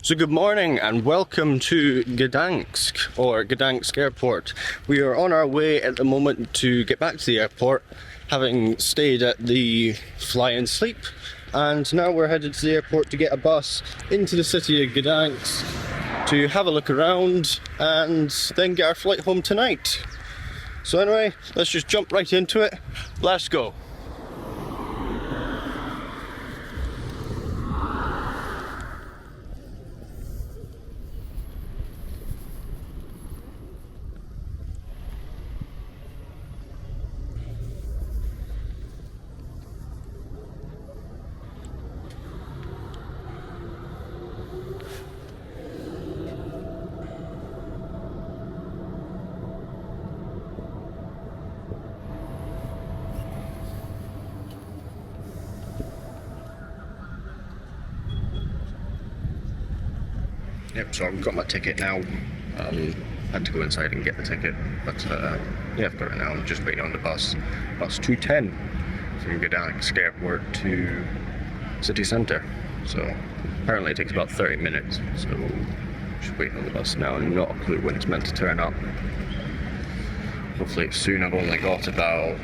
So good morning and welcome to Gdansk, or Gdansk Airport. We are on our way at the moment to get back to the airport, having stayed at the fly and sleep, and now we're headed to the airport to get a bus into the city of Gdansk to have a look around and then get our flight home tonight. So anyway, let's just jump right into it. Let's go. Yep, so I've got my ticket now. Had to go inside and get the ticket, but yeah, I've got it now. I'm just waiting on the bus. Bus 210 from Gdansk Airport to city centre. So apparently it takes about 30 minutes, so just waiting on the bus now. Not a clue when it's meant to turn up. Hopefully it's soon. I've only got about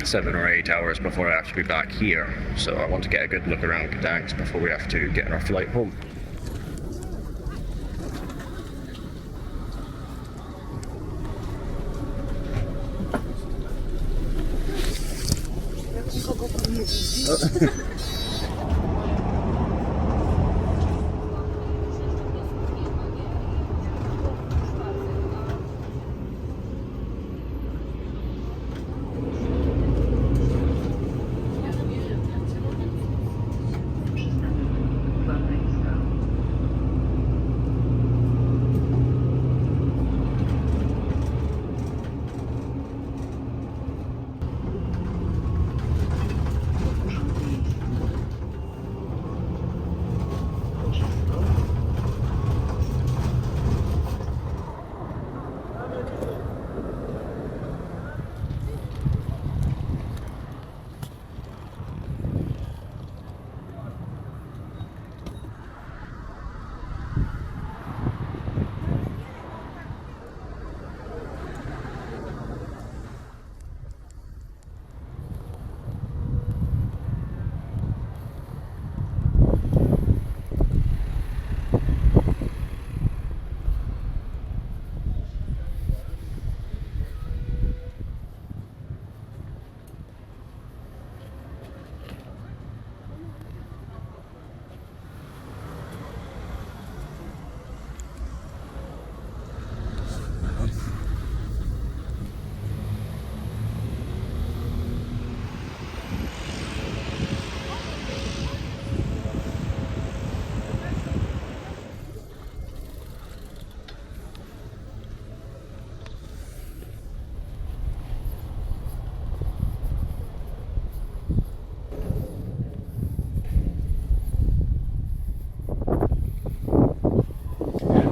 7 or 8 hours before I have to be back here, so I want to get a good look around Gdansk before we have to get on our flight home.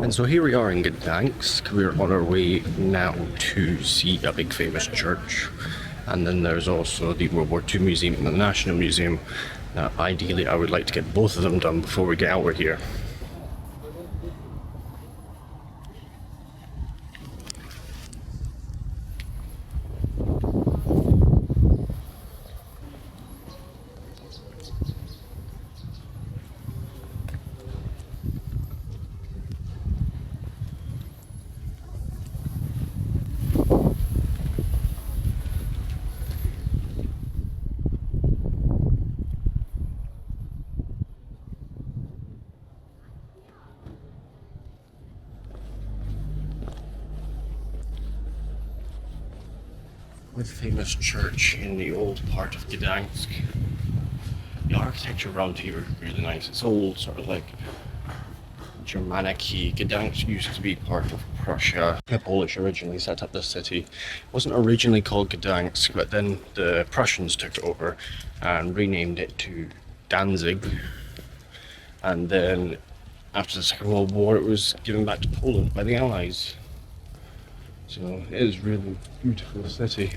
And so here we are in Gdansk. We're on our way now to see a big famous church. And then there's also the World War II Museum and the National Museum. Now, ideally, I would like to get both of them done before we get out of here. With famous church in the old part of Gdansk. The architecture around here is really nice. It's old, sort of like Germanic-y. Gdansk used to be part of Prussia. The Polish originally set up this city. It wasn't originally called Gdansk, but then the Prussians took it over and renamed it to Danzig. And then after the Second World War, it was given back to Poland by the Allies. So it is really beautiful city.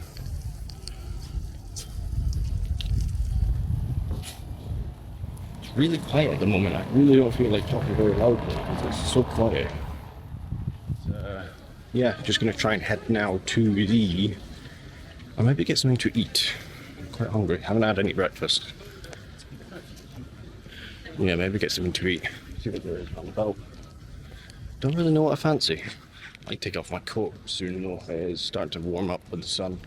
really quiet at the moment. I really don't feel like talking very loudly because it's so quiet. Yeah, just gonna try and head now to the... Or maybe get something to eat. I'm quite hungry. Haven't had any breakfast. Yeah, maybe get something to eat. See what there is on the boat. Don't really know what I fancy. Might take off my coat soon though. It is starting to warm up with the sun.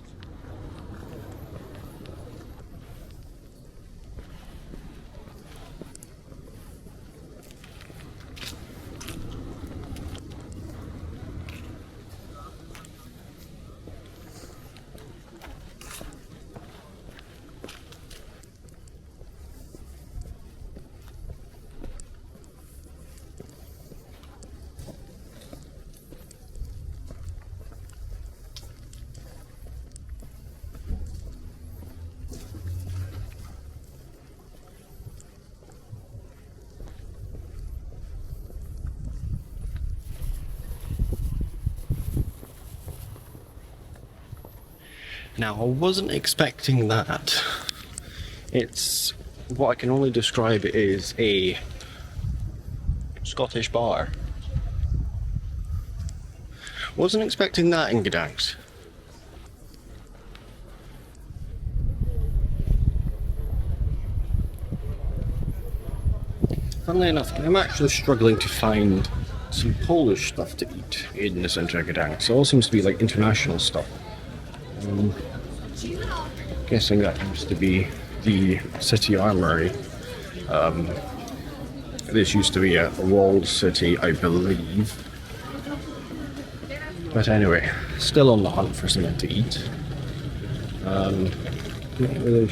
Now, I wasn't expecting that. It's what I can only describe as a Scottish bar. Wasn't expecting that in Gdańsk. Funnily enough, I'm actually struggling to find some Polish stuff to eat in the centre of Gdańsk. It all seems to be like international stuff. Guessing that used to be the city armory. This used to be a walled city, I believe. But anyway, still on the hunt for something to eat. Not really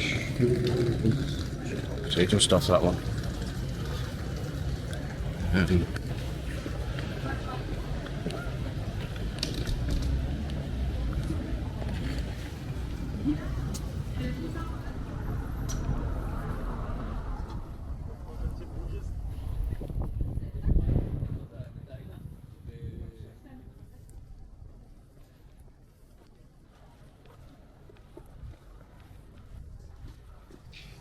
potato stuff, that one.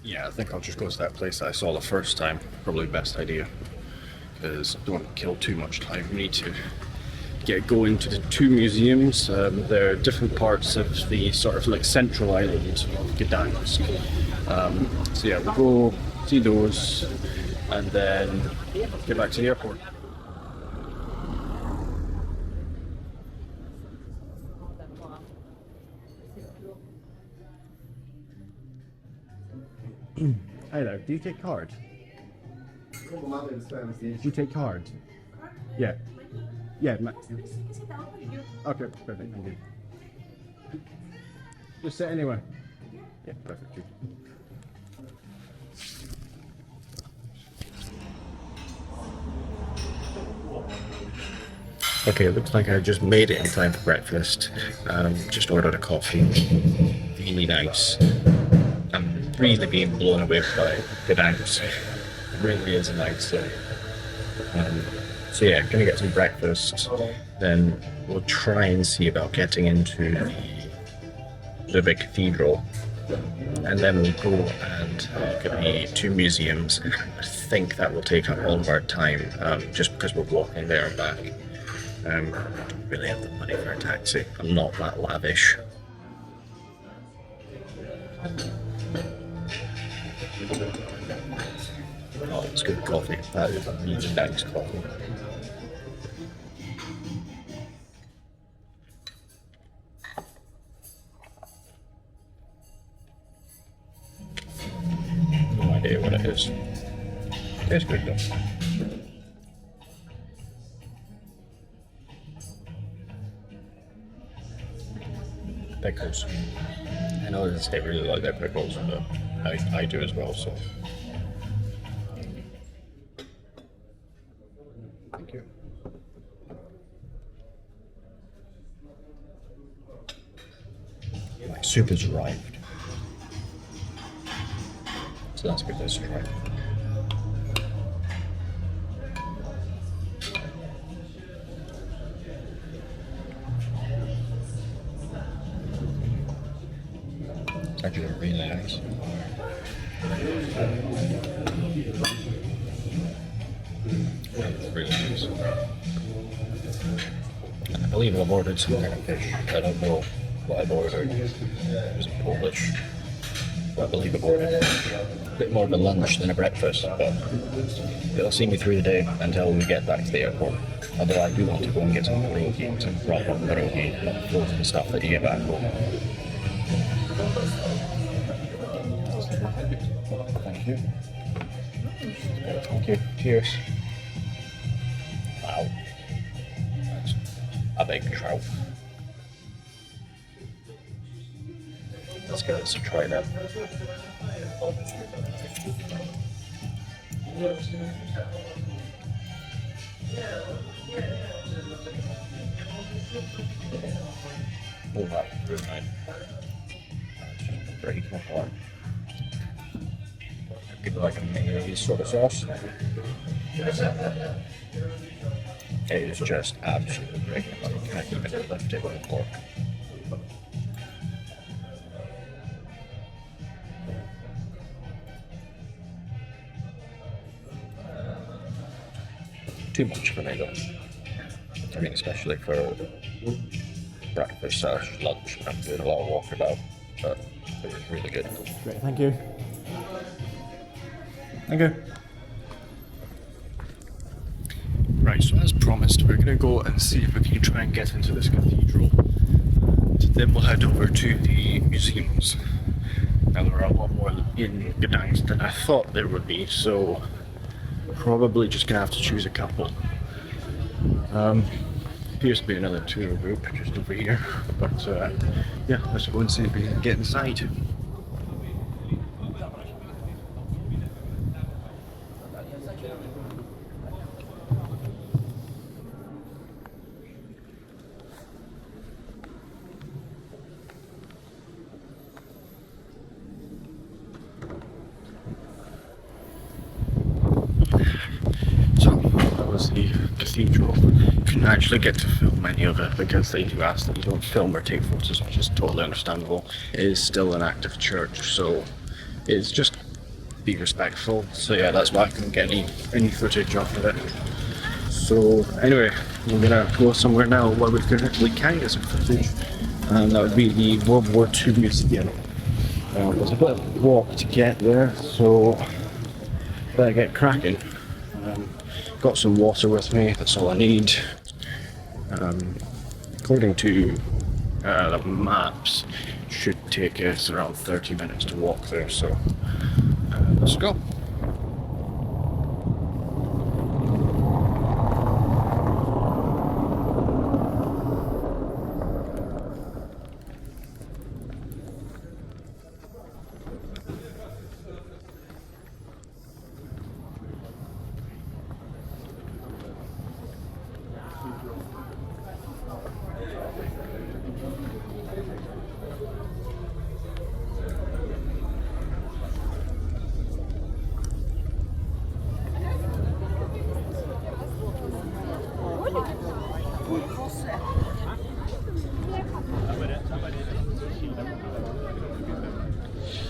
Yeah, I think I'll just go to that place that I saw the first time. Probably best idea. Because I don't want to kill too much time. We need to get going to the two museums. They're different parts of the sort of like central island of Gdansk. So yeah, we'll go see those and then get back to the airport. Hi there, do you take card? Do you take card? Yeah. Yeah. Okay, perfect, thank you. Just sit anywhere. Yeah, perfect. Okay, it looks like I just made it in time for breakfast. Just ordered a coffee. Really nice. I'm really being blown away by Gdansk. It really is a nice city. So yeah, gonna get some breakfast. Then we'll try and see about getting into the big cathedral. And then we'll go and look at the two museums. I think that will take up all of our time, just because we're walking there and back. I don't really have the money for a taxi. I'm not that lavish. Oh, it's good coffee. That is really nice coffee. No idea what it is. It's good though. Pickles. I know that they really like their pickles, but I do as well, so. Thank you. My soup has arrived. So that's good, let's try. It's actually really nice. place. I believe I've ordered some kind of fish. I don't know what I've ordered. It was Polish. I believe I've ordered a bit more of a lunch than a breakfast, but it'll see me through the day until we get back to the airport. Although I do want to go and get some pierogi, some proper pierogi, not those the stuff that you get back home. Thank you. Thank you. Cheers. Wow. That's a big trout. Let's give this a try then. Oh, that's really nice. Just breaking apart. Give it like a mayonnaise sort of sauce. It is just absolutely breaking apart. You can't even lift it with a fork. Too much for me though. I mean, especially for breakfast / lunch. I'm doing a lot of walking about, but it was really good. Great, thank you. Thank you. Right, so as promised, we're going to go and see if we can try and get into this cathedral. And then we'll head over to the museums. Now there are a lot more in Gdańsk than I thought there would be, so probably just going to have to choose a couple. Appears to be another tour group just over here, but yeah, let's go and see if we can get inside. The cathedral. You couldn't actually get to film any of it because they do ask that you don't film or take photos, which is totally understandable. It is still an active church, so it's just be respectful. So yeah, that's why I couldn't get any footage off of it. So anyway, we're gonna go somewhere now where we can get some footage, and that would be the World War II Museum. There's a bit of a walk to get there, so better get cracking. Got some water with me, that's all I need. According to the maps, it should take us around 30 minutes to walk there, so let's go.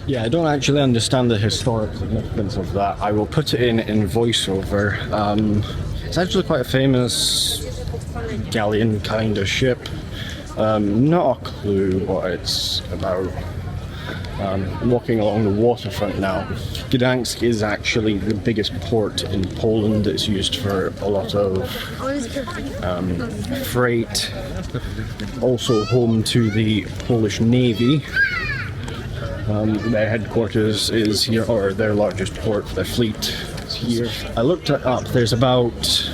Yeah, I don't actually understand the historic significance of that. I will put it in voiceover. It's actually quite a famous galleon kind of ship. Not a clue what it's about. Walking along the waterfront now. Gdansk is actually the biggest port in Poland. It's used for a lot of freight. Also home to the Polish Navy. Their headquarters is here, or their largest port, their fleet is here. I looked it up, there's about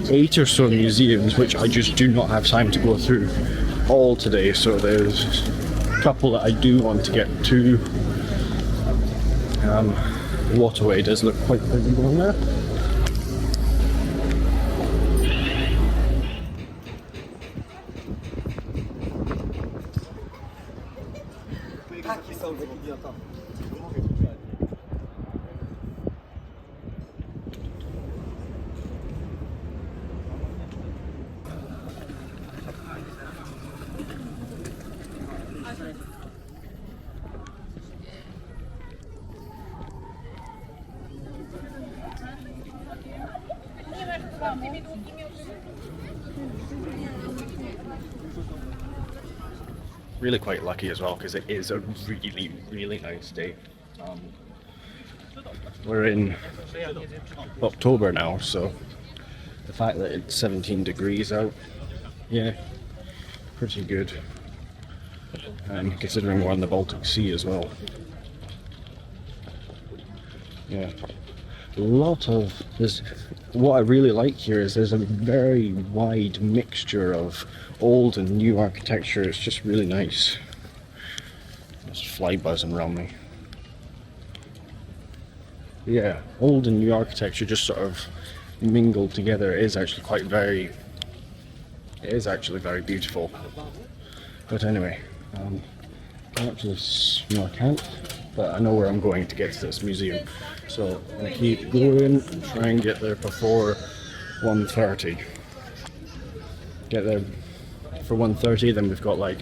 8 or so museums, which I just do not have time to go through all today, so there's a couple that I do want to get to. The waterway does look quite busy down there. Really quite lucky as well because it is a really, really nice day. We're in October now, so the fact that it's 17 degrees out, yeah, pretty good. And considering we're on the Baltic Sea as well. Yeah. What I really like here is there's a very wide mixture of old and new architecture. It's just really nice. There's fly buzzing around me. Yeah, old and new architecture just sort of mingled together. It is actually very beautiful. But anyway, I can't, but I know where I'm going to get to this museum. So I'm going to keep going and try and get there before 1:30. Get there for 1:30, then we've got like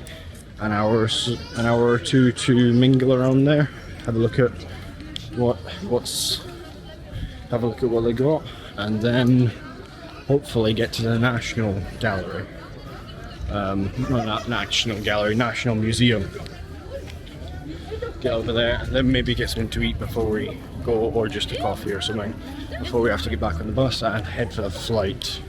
an hour or two to mingle around there. Have a look at what they got, and then hopefully get to the National Gallery. Not National Gallery, National Museum. Get over there and then maybe get something to eat before we go, or just a coffee or something before we have to get back on the bus and head for the flight.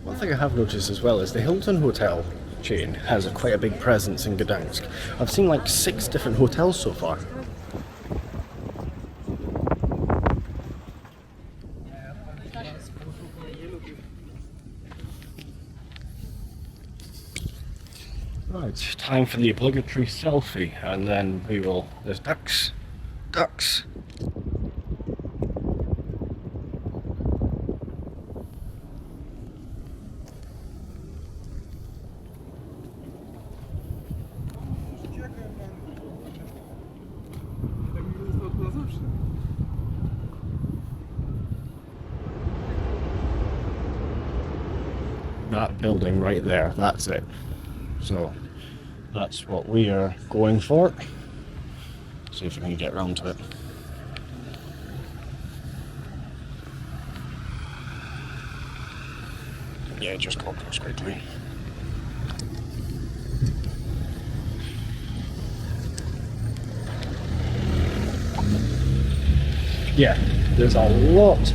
One thing I have noticed as well is the Hilton hotel chain has quite a big presence in Gdansk. I've seen like 6 different hotels so far. Right, time for the obligatory selfie, and then there's ducks. That building right there, that's it. So that's what we are going for. See if we can get around to it. Yeah, just go across quickly. Yeah, there's a lot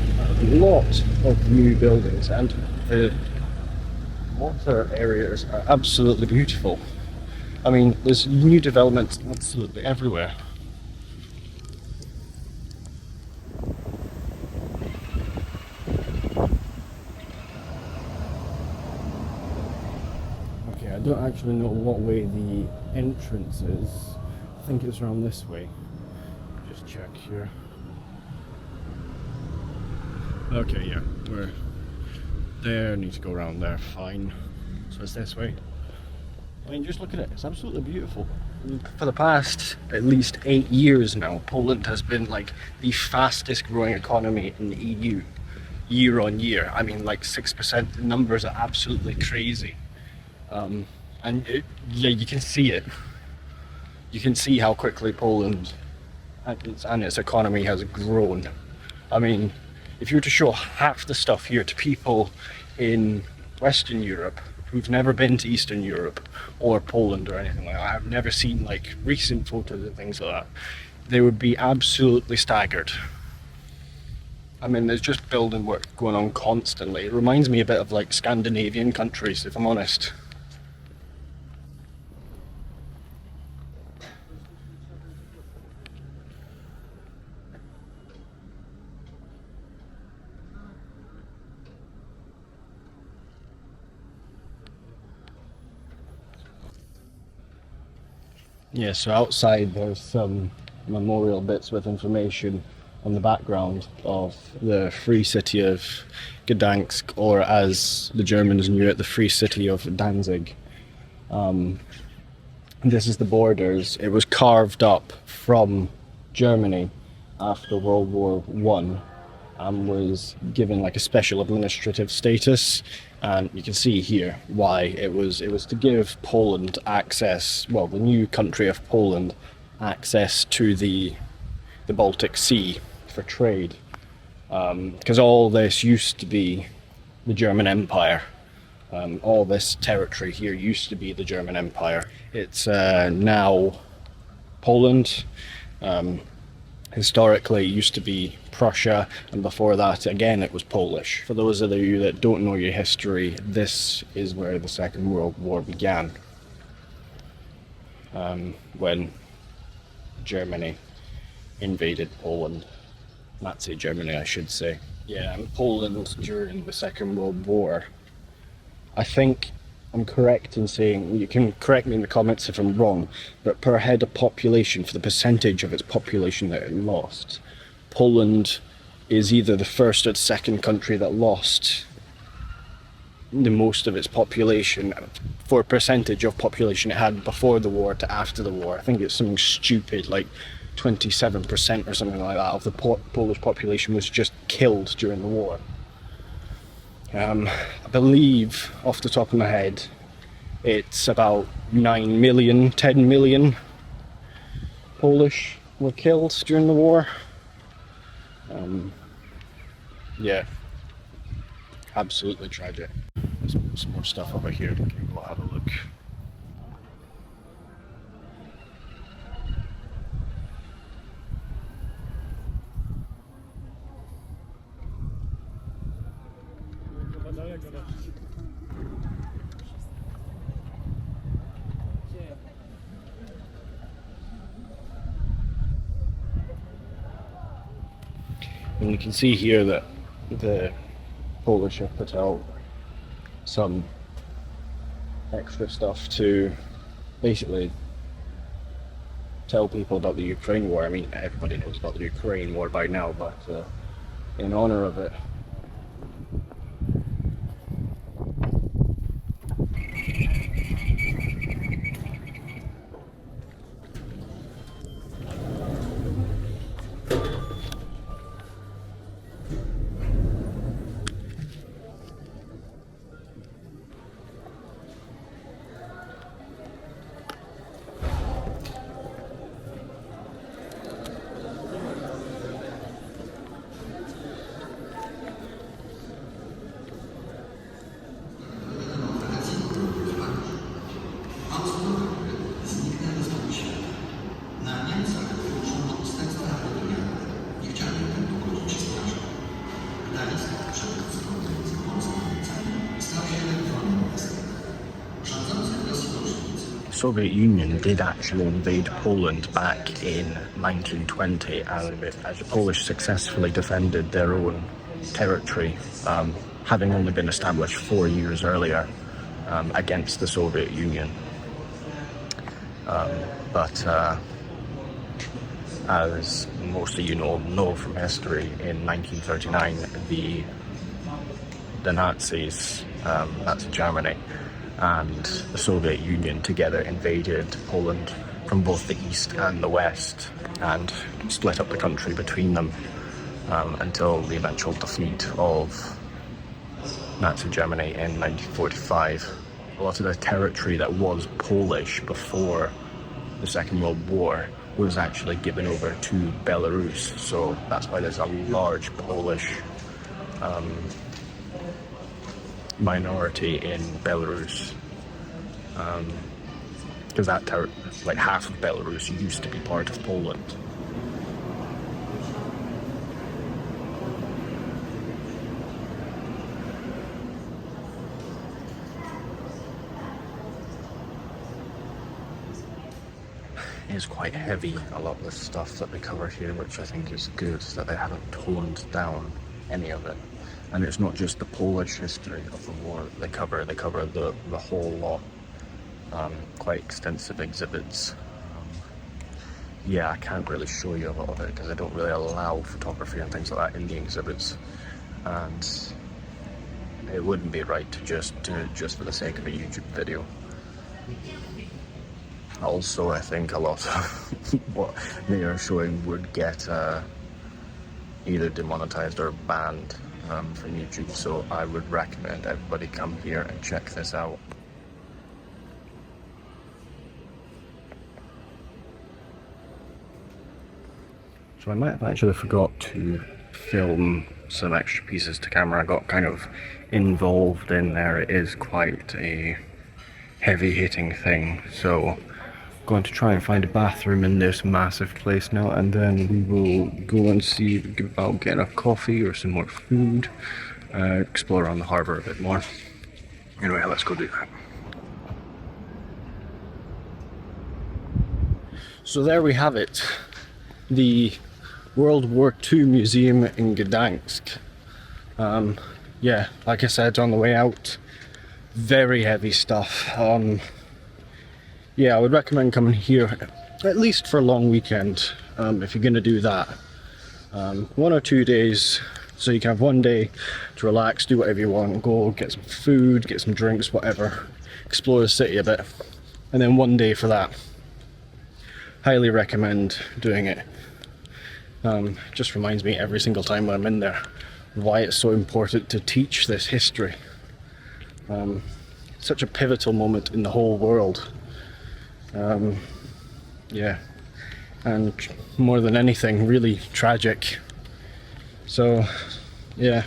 of new buildings, and the water areas are absolutely beautiful. I mean, there's new developments absolutely everywhere. Okay, I don't actually know what way the entrance is. I think it's around this way. Just check here. Okay, yeah, we're there, need to go around there, fine. So it's this way. I mean, just look at it, it's absolutely beautiful. For the past at least 8 years now, Poland has been like the fastest growing economy in the EU, year on year. I mean, like 6%, the numbers are absolutely crazy. Yeah, you can see it. You can see how quickly Poland and its economy has grown. I mean, if you were to show half the stuff here to people in Western Europe who've never been to Eastern Europe or Poland or anything like that, I've never seen like recent photos and things like that, they would be absolutely staggered. I mean, there's just building work going on constantly. It reminds me a bit of like Scandinavian countries, if I'm honest. Yeah, so outside there's some memorial bits with information on the background of the free city of Gdansk, or as the Germans knew it, the free city of Danzig. This is the borders. It was carved up from Germany after World War One and was given like a special administrative status. And you can see here why it was to give Poland access, well, the new country of Poland, access to the Baltic Sea for trade, because all this used to be the German Empire. All this territory here used to be the German Empire. It's now Poland. Historically, it used to be Prussia, and before that, again, it was Polish. For those of you that don't know your history, this is where the Second World War began, when Germany invaded Poland. Nazi Germany, I should say. Yeah, and Poland during the Second World War. I think I'm correct in saying, you can correct me in the comments if I'm wrong, but per head of population, for the percentage of its population that it lost, Poland is either the first or the second country that lost the most of its population for a percentage of population it had before the war to after the war. I think it's something stupid like 27% or something like that of the Polish population was just killed during the war. I believe, off the top of my head, it's about 9 million, 10 million Polish were killed during the war. Yeah, absolutely tragic. There's some more stuff over here, we can go have a look. And you can see here that the Polish have put out some extra stuff to basically tell people about the Ukraine war. I mean, everybody knows about the Ukraine war by now, but in honor of it, the Soviet Union did actually invade Poland back in 1920, and as the Polish successfully defended their own territory, having only been established 4 years earlier, against the Soviet Union. But as most of you know from history, in 1939, the Nazis, Nazi Germany, and the Soviet Union together invaded Poland from both the east and the west and split up the country between them, until the eventual defeat of Nazi Germany in 1945. A lot of the territory that was Polish before the Second World War was actually given over to Belarus, so that's why there's a large Polish minority in Belarus, because that like half of Belarus used to be part of Poland. It is quite heavy, a lot of the stuff that they cover here, which I think is good, that they haven't toned down any of it. And it's not just the Polish history of the war they cover the whole lot. Quite extensive exhibits. Yeah, I can't really show you a lot of it because I don't really allow photography and things like that in the exhibits, and it wouldn't be right to just do it just for the sake of a YouTube video. Also, I think a lot of what they are showing would get either demonetized or banned from YouTube, so I would recommend everybody come here and check this out. So I might have actually forgot to film some extra pieces to camera. I got kind of involved in there. It is quite a heavy hitting thing. So going to try and find a bathroom in this massive place now, and then we will go and see about getting a coffee or some more food, explore around the harbour a bit more. Anyway, let's go do that. So there we have it, the World War II Museum in Gdańsk. Yeah, like I said on the way out, very heavy stuff. Yeah, I would recommend coming here at least for a long weekend, if you're going to do that. 1 or 2 days, so you can have 1 day to relax, do whatever you want, go get some food, get some drinks, whatever, explore the city a bit, and then 1 day for that. Highly recommend doing it. Just reminds me every single time when I'm in there why it's so important to teach this history. Such a pivotal moment in the whole world. Yeah, and more than anything, really tragic. So, yeah.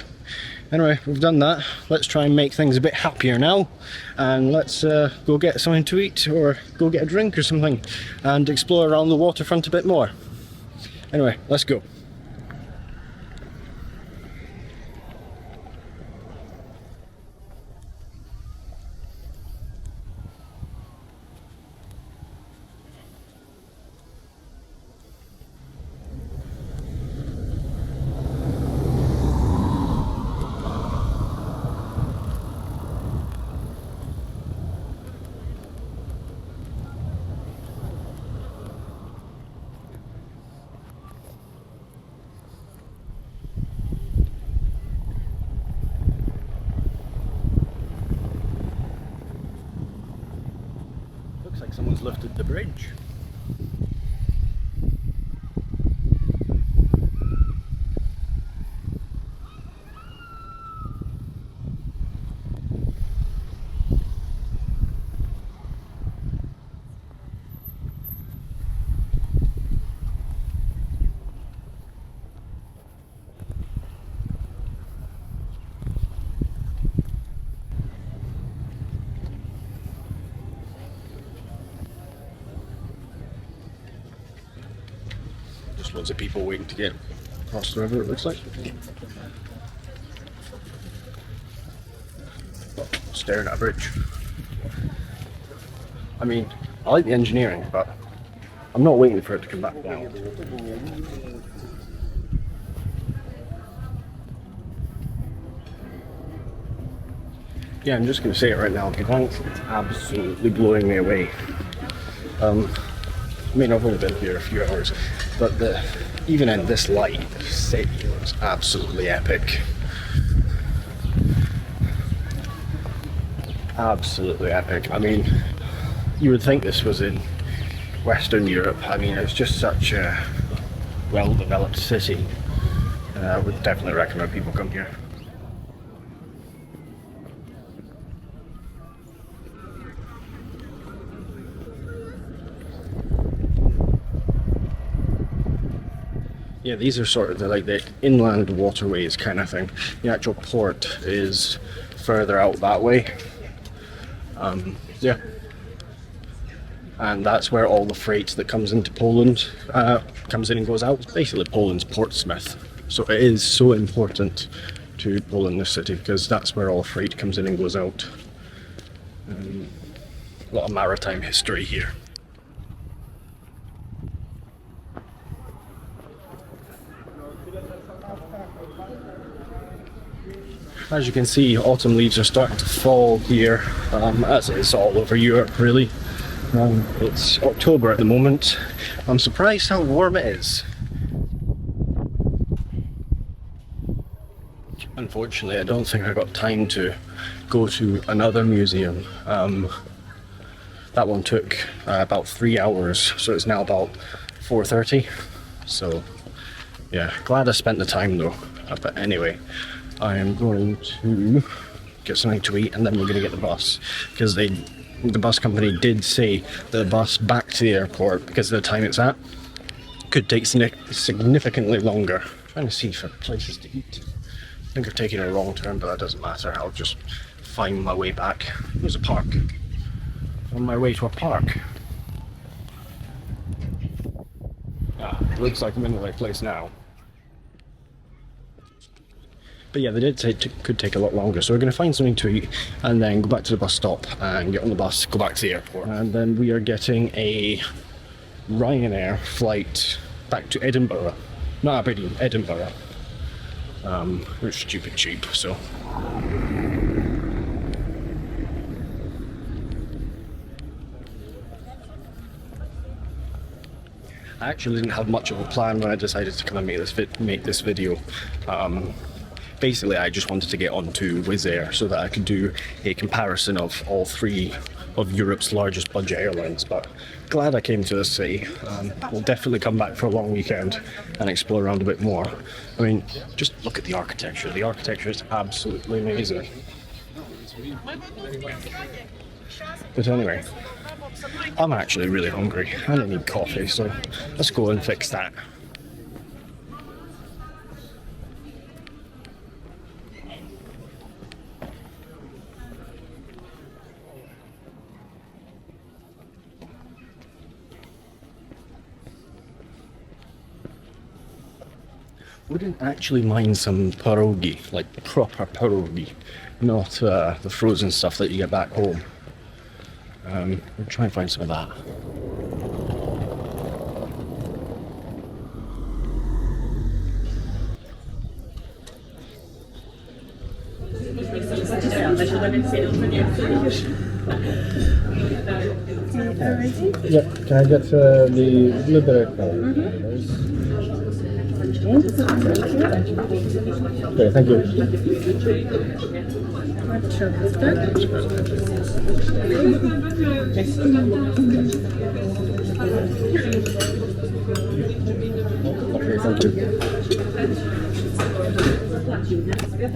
Anyway, we've done that. Let's try and make things a bit happier now, and let's go get something to eat or go get a drink or something and explore around the waterfront a bit more. Anyway, let's go. Looks like someone's lifted the bridge. Just loads of people waiting to get across the river, it looks like. Staring at a bridge. I mean, I like the engineering, but I'm not waiting for it to come back down. Yeah, I'm just going to say it right now, Gdansk is absolutely blowing me away. I mean, I've only been here a few hours, but even in this light, the city looks absolutely epic. Absolutely epic. I mean, you would think this was in Western Europe. I mean, it's just such a well-developed city. I would definitely recommend people come here. Yeah, these are sort of the inland waterways kind of thing. The actual port is further out that way. Yeah. And that's where all the freight that comes into Poland comes in and goes out. It's basically Poland's Portsmouth. So it is so important to Poland, this city, because that's where all freight comes in and goes out. A lot of maritime history here. As you can see, autumn leaves are starting to fall here, as it is all over Europe really. It's October at the moment. I'm surprised how warm it is. Unfortunately, I don't think I got time to go to another museum. That one took about 3 hours, so it's now about 4:30. So yeah, glad I spent the time though. But anyway, I am going to get something to eat and then we're going to get the bus, because the bus company did say the bus back to the airport, because of the time it's at, could take significantly longer. I'm trying to see for places to eat. I think I've taken a wrong turn, but that doesn't matter. I'll just find my way back. There's a park. On my way to a park. Looks like I'm in the right place now. But yeah, they did say it could take a lot longer, so we're going to find something to eat and then go back to the bus stop and get on the bus, go back to the airport. And then we are getting a Ryanair flight back to Edinburgh. Not Aberdeen, Edinburgh. We're stupid cheap, so. I actually didn't have much of a plan when I decided to come and make this video. Basically, I just wanted to get onto WizzAir so that I could do a comparison of all three of Europe's largest budget airlines, but glad I came to this city. We'll definitely come back for a long weekend and explore around a bit more. I mean, just look at the architecture. The architecture is absolutely amazing. But anyway, I'm actually really hungry and I need coffee, so let's go and fix that. Wouldn't actually mind some pierogi, like proper pierogi, not the frozen stuff that you get back home. We'll try and find some of that. Yeah, can I get the blueberry flour? Okay, thank you. Okay, thank you.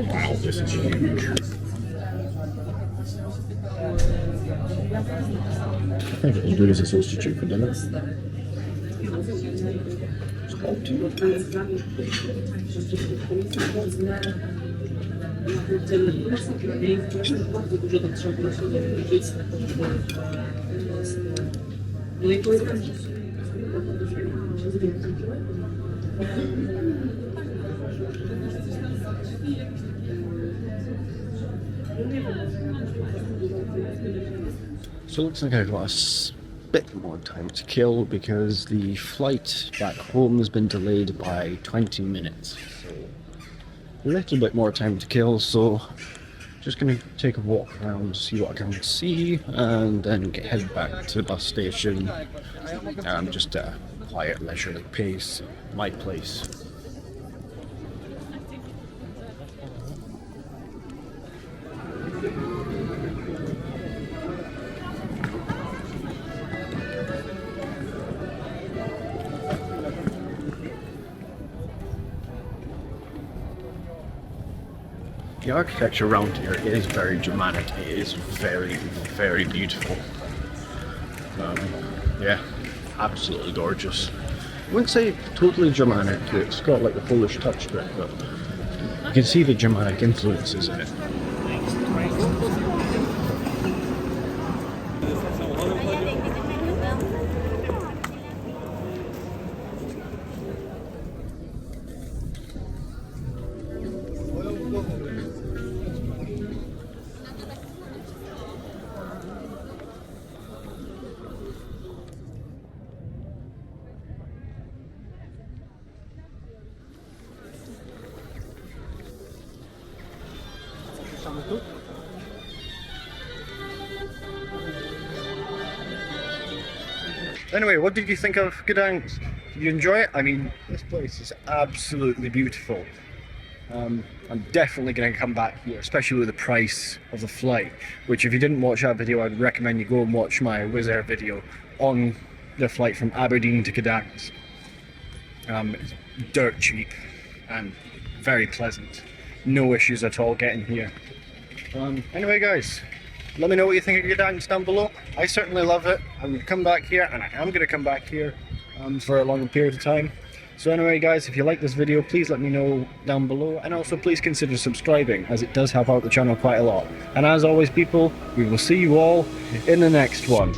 Wow, this is huge. I think I can do this as a substitute for dinner. So it looks like I've got a bit more time to kill because the flight back home has been delayed by 20 minutes. So a little bit more time to kill, so just gonna take a walk around, see what I can see, and then head back to the bus station. Just a quiet, leisurely pace, my place. The architecture around here is very Germanic. It is very, very beautiful. Yeah, absolutely gorgeous. I wouldn't say totally Germanic. It's got like a Polish touch to it, but you can see the Germanic influences in it. Anyway, what did you think of Gdańsk? Did you enjoy it? I mean, this place is absolutely beautiful. I'm definitely going to come back here, especially with the price of the flight, which if you didn't watch that video, I'd recommend you go and watch my WizzAir video on the flight from Aberdeen to Gdansk. It's dirt cheap and very pleasant. No issues at all getting here. Anyway guys, let me know what you think of Gdansk down below. I certainly love it. I'm going to come back here, and I am going to come back here for a longer period of time. So anyway guys, if you like this video, please let me know down below, and also please consider subscribing, as it does help out the channel quite a lot. And as always people, we will see you all in the next one.